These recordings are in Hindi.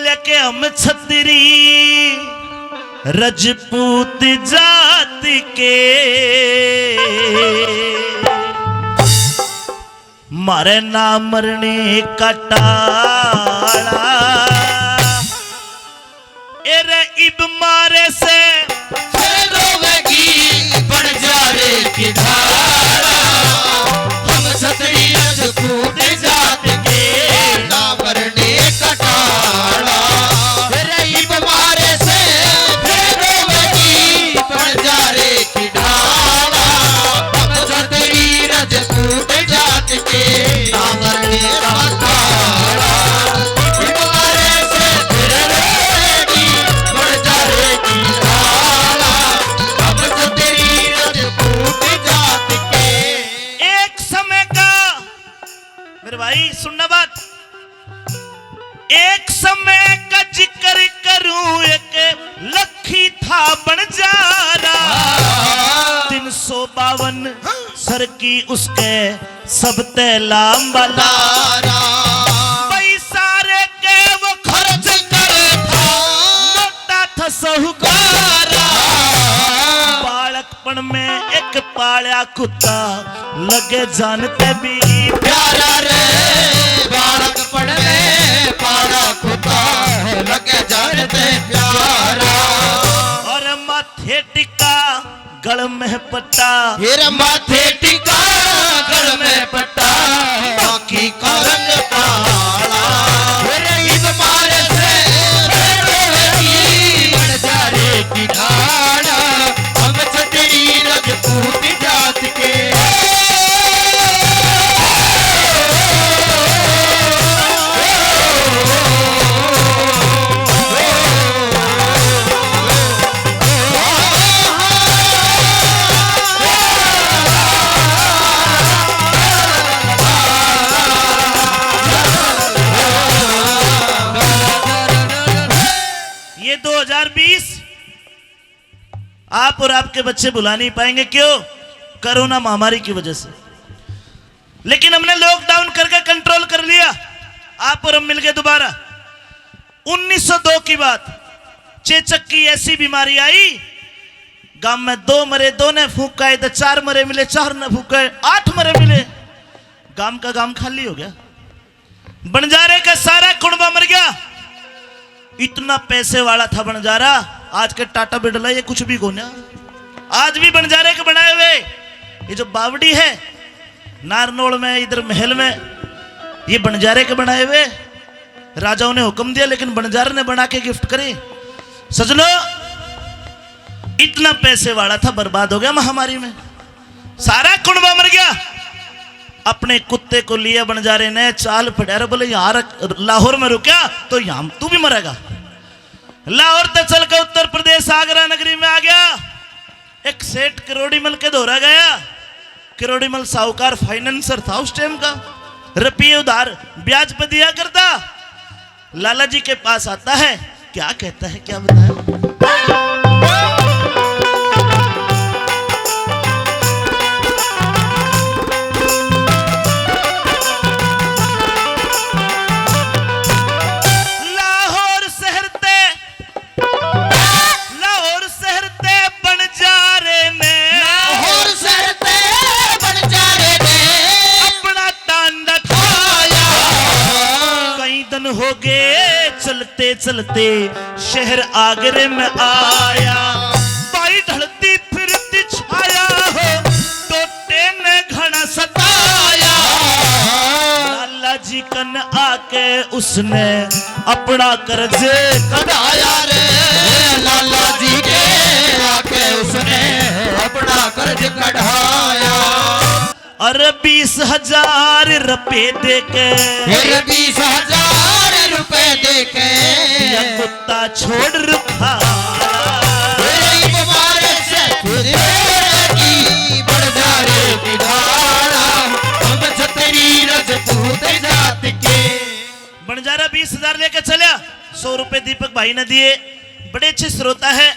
लेके हम छतरी रजपूत जात के मारे ना मरने का टाला एरे इब मारे से बढ़ जा रे की धारा हम छतरी रजपूत जात के ना मरने का टाला इब मारे से बढ़ जा रे की धारा हम छतरी रजपूत जात के ना मरने का टाला इब मारे से बढ़ जा रे की धारा हम छतरी रजपूत जात के। एक समय का मेरे भाई सुनना बात एक समय का जिक्र करूं एक लखी था बंजारा 352 सर की उसके सब तैलाम वाला पैसारे के वो खर्च करे था मोटा था साहूकारा बालकपन में एक पाला कुत्ता लगे जानते भी प्यारा रे बालकपन में पाला कुत्ता लगे जानते प्यारा और माथे टिका गल में पट्टा फिर माथे टिका गल में पट्टा बाकी का रंग काला फिर इस मारे से बढ़ जा रे की धारा हम छतरी रजपूत जात के। ये 2020 आप और आपके बच्चे भुला नहीं पाएंगे क्यों कोरोना महामारी की वजह से लेकिन हमने लॉकडाउन करके कंट्रोल कर लिया आप और हम मिल गए दोबारा 1902 की बात चेचक की ऐसी बीमारी आई गांव में 2 मरे 2 ने फूंकाए तो 4 मरे मिले 4 ने फूंकाए 8 मरे मिले गांव का गांव खाली हो गया बंजारे का सारा कुनबा मर गया इतना पैसे वाला था बंजारा आज के टाटा बिरला ये कुछ भी गोना आज भी बंजारे के बनाए हुए ये जो बावड़ी है नारनौल में इधर महल में ये बंजारे के बनाए हुए राजाओं ने हुक्म दिया लेकिन बंजारे ने बना के गिफ्ट करे सजनो इतना पैसे वाला था बर्बाद हो गया महामारी में सारा कुनबा मर गया अपने कुत्ते को लिया बंजारे ने चाल पड़ा बोले यहाँ लाहौर में रुका तो यहाँ तू भी मरेगा लाहौर तक चल के उत्तर प्रदेश आगरा नगरी में आ गया एक सेठ किरोड़ीमल के दौरा गया किरोड़ीमल साहूकार फाइनेंसर था उस टाइम का रुपये उधार ब्याज पे दिया करता लाला जी के पास आता है क्या कहता है क्या बताया हो गए चलते चलते शहर आगरे में आया बाई ढलती फिरती छाया हो टोटे ने घना सताया लाला जी कन आके उसने अपना कर्ज कढ़ाया रे लाला जी के आके उसने अपना कर्ज कढ़ाया और 20,000 रुपए देके 20,000 रुपए देके कुत्ता छोड़ रखा बढ़ जा रे की धारा हम छतरी रजपूत जात के। बंजारा 20,000 लेके चला 100 रुपए दीपक भाई ने दिए बड़े अच्छे श्रोता है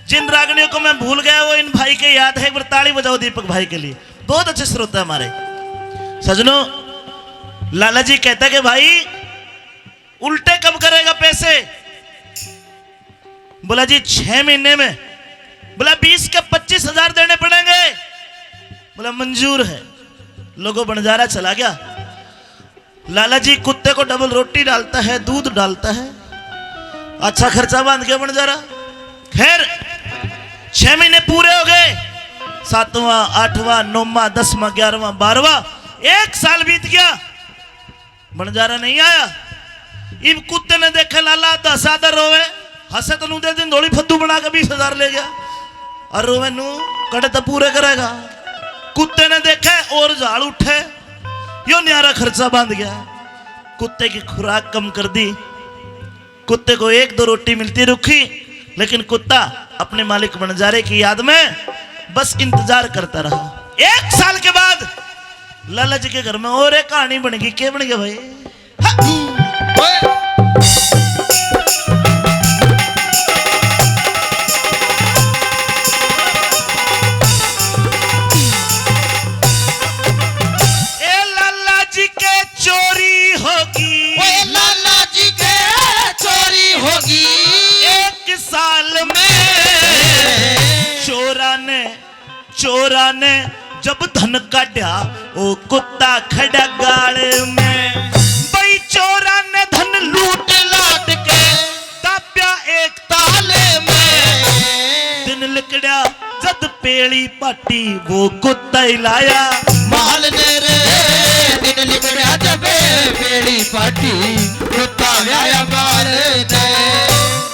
जिन रागनियों को मैं भूल गया वो इन भाई के याद है एक बार ताली बजाओ दीपक भाई के लिए बहुत अच्छे श्रोता है हमारे सजनों। लाला जी कहता कि भाई उल्टे कब करेगा पैसे बोला जी 6 महीने में, बोला 20 के 25,000 देने पड़ेंगे। बोला मंजूर है। लोगों बंजारा चला गया। लाला जी कुत्ते को डबल रोटी डालता है, दूध डालता है, अच्छा खर्चा बांध के बंजारा। खैर 6 महीने पूरे हो गए, 7वां 8वां 9वां 10वां 11वां 12वां, 1 साल बीत गया, बंजारा नहीं आया। इब कुत्ते ने देखा लाला 10,000 रोवे, हंसे तो नू दे दिन धोली फद्दू बना के 20,000 ले गया, और रोवे नू कड़े तो पूरे करेगा। कुत्ते ने देखा और झाड़ उठे, यो न्यारा खर्चा बांध गया। कुत्ते की खुराक कम कर दी, कुत्ते को 1-2 रोटी मिलती रुखी, लेकिन कुत्ता अपने मालिक बंजारे की याद में बस इंतजार करता रहा। 1 साल के बाद लाला जी के घर में और एक कहानी बन गई। क्या बन गया भाई? ए लाला जी के चोरी होगी, लाला जी के चोरी होगी। 1 साल में चोरा ने जब धन काटा, ओ कुत्ता खड़ा गाड़ में। भाई चोरा ने धन लूट लाट के दाप्या एक ताले में। दिन लिकड़ा जद पेड़ी पाटी, वो कुत्ता ही लाया माल ने रे, दिन लिखड़ा जब पेड़ी पाटी, कुत्ता लाया माल ने।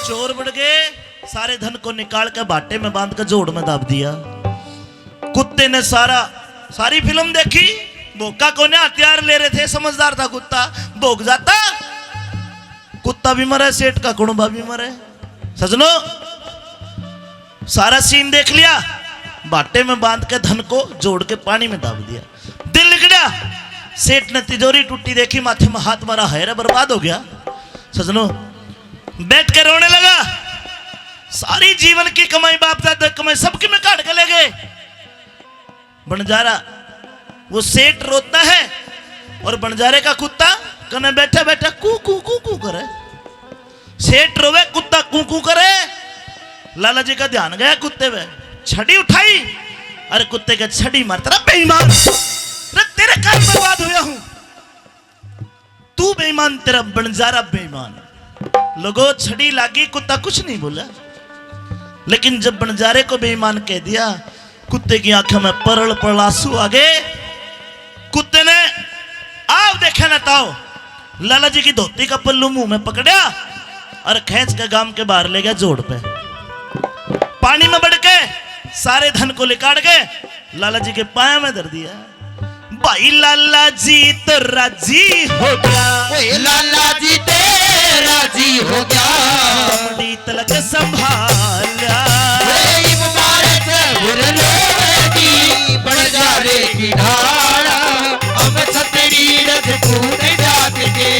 चोर बढ़ गए, सारे धन को निकाल के बाटे में बांध कर जोड़ में दाब दिया। कुत्ते ने सारी फिल्म देखी, भोका कोने हथियार ले रहे थे, समझदार था कुत्ता, भोग जाता। कुत्ता भी मरे, सेठ का कुड़बा भी मरे। सजनो सारा सीन देख लिया, बाटे में बांध के धन को जोड़ के पानी में दाब दिया। दिल लिखड़ा, सेठ ने तिजोरी टूटी देखी, माथे में हाथ मारा, हैरा बर्बाद हो गया। सजनो बैठ के रोने लगा। सारी जीवन की कमाई, बाप दादा कमाई, सबकी में काट के ले गए। बंजारा वो सेठ रोता है, और बंजारे का कुत्ता कने बैठा बैठा कू कू कू कू करे। सेठ रोवे, कुत्ता कू कू करे। लाला जी का ध्यान गया कुत्ते पे, छड़ी उठाई, अरे कुत्ते के छड़ी मार, तेरा बेईमान, तेरे कारण बर्बाद हुआ हूं, तू बेईमान, तेरा बंजारा बेईमान। लोगों छड़ी लागी, कुत्ता कुछ नहीं बोला, लेकिन जब बंजारे को बेईमान कह दिया, कुत्ते की आंखों में परल परल आंसू आ गए। कुत्ते ने आओ देखा ना ताओ, लाला जी की धोती का पल्लू मुंह में पकड़ा और खींच के गांव के बाहर ले गया जोड़ पे। पानी में बढ़ के सारे धन को निकाल के लाला जी के पाया में धर दिया। भाई लाला जी तो राजी हो गया, लाला जी ते राजी हो गया। तलक संभाला, बंजारे की ढाला, अब छतरी रजपूत जात के।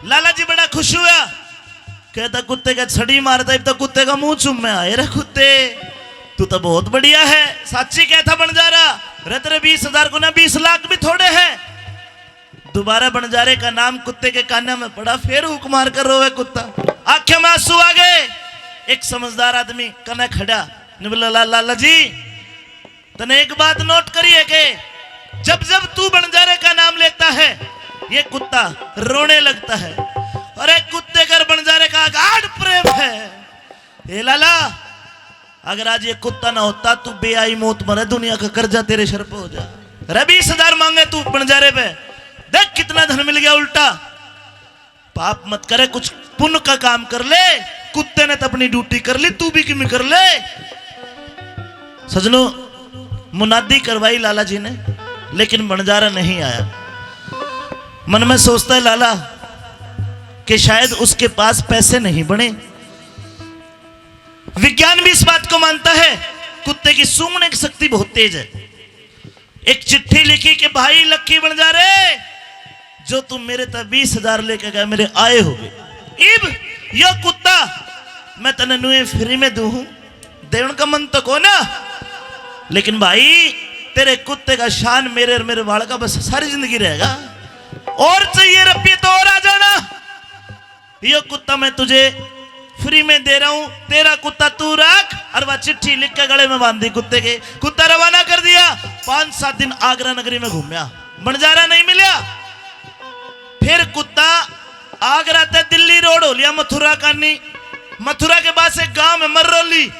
लाला जी बड़ा खुश हुआ, कहता कुत्ते का छड़ी मारता, तो कुत्ते का मुंह चूम में आए, रे कुत्ते तू तो बहुत बढ़िया है। साची कहता बंजारा, तेरे 20,000 को ना 20 लाख भी थोड़े हैं। दोबारा बंजारे का नाम कुत्ते के कान में पड़ा, फिर हुक मार कर रोवे कुत्ता, आंखें में आंसू आ गए। एक समझदार आदमी कने खड़ा ने बोला, लाला जी तने एक बात नोट करिए कि जब जब तू बंजारे का नाम लेता है, ये कुत्ता रोने लगता है, और एक कुत्ते का बंजारे का गाढ़ प्रेम है। ए लाला, अगर आज ये कुत्ता ना होता, तू बेआई मौत मरे, दुनिया का कर्जा तेरे सर पे हो जा। 20,000 मांगे तू बंजारे पे, देख कितना धन मिल गया। उल्टा पाप मत करे, कुछ पुण्य का काम कर ले। कुत्ते ने तो अपनी ड्यूटी कर ली, तू भी किमी कर ले। सजनों मुनादी करवाई लाला जी ने, लेकिन बंजारा नहीं आया। मन में सोचता है लाला कि शायद उसके पास पैसे नहीं बने। विज्ञान भी इस बात को मानता है कुत्ते की सूंघने की शक्ति बहुत तेज है। एक चिट्ठी लिखी कि भाई लक्की बंजारे, जो तुम मेरे तक 20,000 लेके गए मेरे आए हो गए। इब यो कुत्ता मैं तने नुए फ्री में दूं हूं, देवन का मन तो को ना, लेकिन भाई तेरे कुत्ते का शान मेरे और मेरे बाल का बस सारी जिंदगी रहेगा। और चाहिए रुपये तो और आ जाना। यो कुत्ता मैं तुझे फ्री में दे रहा हूं, तेरा कुत्ता तू रख। और वह चिट्ठी लिख के गले में बांध दी कुत्ते के। कुत्ता रवाना कर दिया। 5-7 दिन आगरा नगरी में घूमया, बंजारा नहीं मिला। फिर कुत्ता आगरा से दिल्ली रोड हो लिया, मथुरा कानी। मथुरा के बाद से गांव में मर्रोली।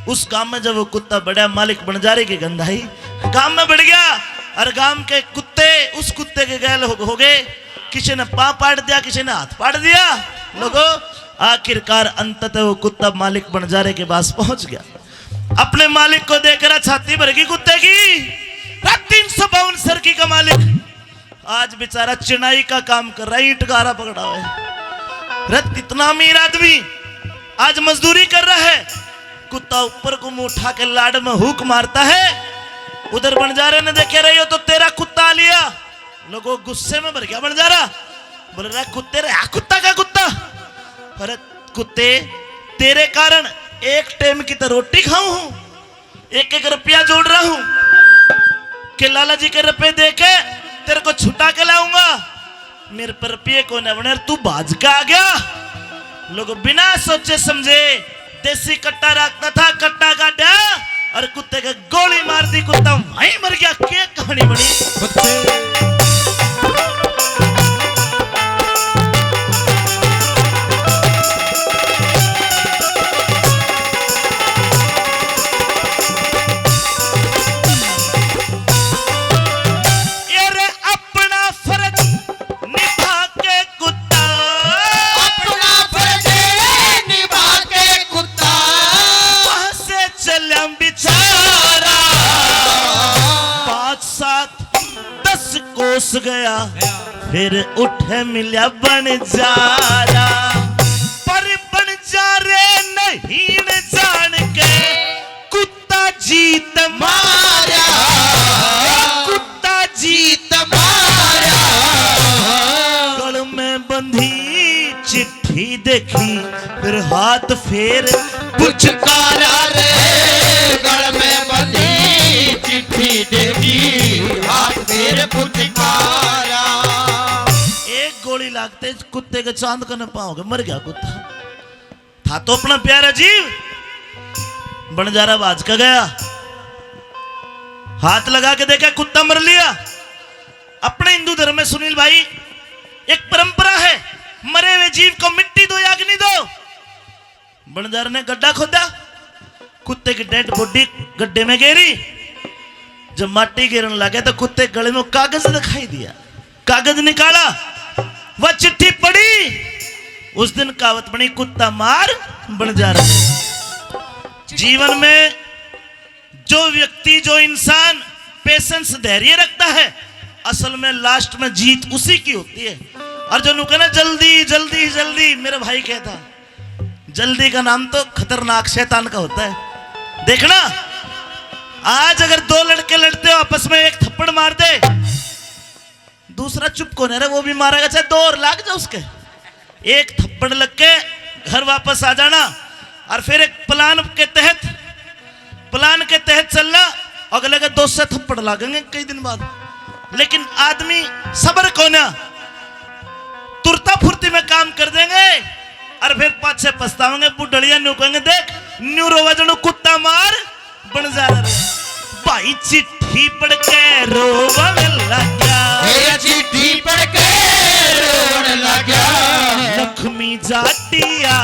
उस गांव में जब वो कुत्ता बड़ा, मालिक बंजारे की गंधाई गांव में बढ़ गया। और गांव के कुत्ते उस कुत्ते के गैल हो गए। किसी ने पांव पाट दिया, किसी ने हाथ पाट दिया। लोगों आखिरकार अंततः वो कुत्ता मालिक बंजारे के पास पहुंच गया। अपने मालिक को देखकर छाती भर गई कुत्ते की। 352 सरकी का मालिक आज बेचारा चिनाई का काम कर रहा है, ईंट गारा पकड़ा हुआ है। रत इतना अमीर आदमी आज मजदूरी कर रहा है। कुत्ता ऊपर को मुंह उठा के लाड में हुक मारता है। उधर बंजारे ने देखे रही हो तो तेरा कुत्ता आ लिया। लोगों गुस्से में भर गया बंजारा, बोल रहा कुत्ते रे, कुत्ता का कुत्ता। पर कुत्ते तेरे कारण एक टाइम की तो रोटी खाऊं हूं, 1-1 रुपया जोड़ रहा हूं कि लाला जी के रुपए दे के तेरे को छुटा के लाऊंगा। मेरे पर रुपये को न बने, तू भाज का आ गया। लोग बिना सोचे समझे देसी कट्टा रखता था, कट्टा काटा और कुत्ते के गोली मार दी। कुत्ता वहीं मर गया। क्या कहानी बनी। गया फिर उठे मिला बंजारा, पर बंजारे नहीं न जान के कुत्ता जीत मारा। कुत्ता जीत मारा। गल में बंधी चिट्ठी देखी, फिर हाथ फेर पुचकारा रे। गल में बंधी चिट्ठी देखी, हाथ फेर पुचकारा। एक गोली लागते कुत्ते के चांद का न पाओगे, मर गया कुत्ता। था तो अपना प्यारा जीव। बंजारा बाज का गया, हाथ लगा के देखा कुत्ता मर लिया। अपने हिंदू धर्म में सुनील भाई एक परंपरा है, मरे हुए जीव को मिट्टी दो या अग्नि दो। बंजारा ने गड्ढा खोदा, कुत्ते की डेड बॉडी गड्ढे में गिरी। जब माटी गिरने लगे तो कुत्ते गले में कागज दिखाई दिया। कागज निकाला, वह चिट्ठी पढ़ी। उस दिन कहावत बनी, कुत्ता मार बंजारा। जीवन में जो व्यक्ति, जो इंसान पेशेंस, धैर्य रखता है, असल में लास्ट में जीत उसी की होती है। और जो नुका ना जल्दी जल्दी जल्दी, मेरा भाई कहता जल्दी का नाम तो खतरनाक शैतान का होता है। देखना, आज अगर 2 लड़के लड़ते हो आपस में, एक थप्पड़ मार दे, दूसरा चुप कौन है, वो भी मारेगा, चाहे 2 और लाग जाए उसके। एक थप्पड़ लग के घर वापस आ जाना और फिर एक प्लान के तहत चलना। अगले के 2 से थप्पड़ लागेंगे कई दिन बाद। लेकिन आदमी सब्र को ना, तुरता फुर्ती में काम कर देंगे और फिर पाछे पछतावेंगे। बुढ़िया न्यू कहेंगे, देख न्यू रोवा जनो कुत्ता मार बंजारा रे। भाई चिट्ठी पढ़ के रोवन लगा, चिट्ठी पढ़ के रोवन लगा। लक्ष्मी जाटिया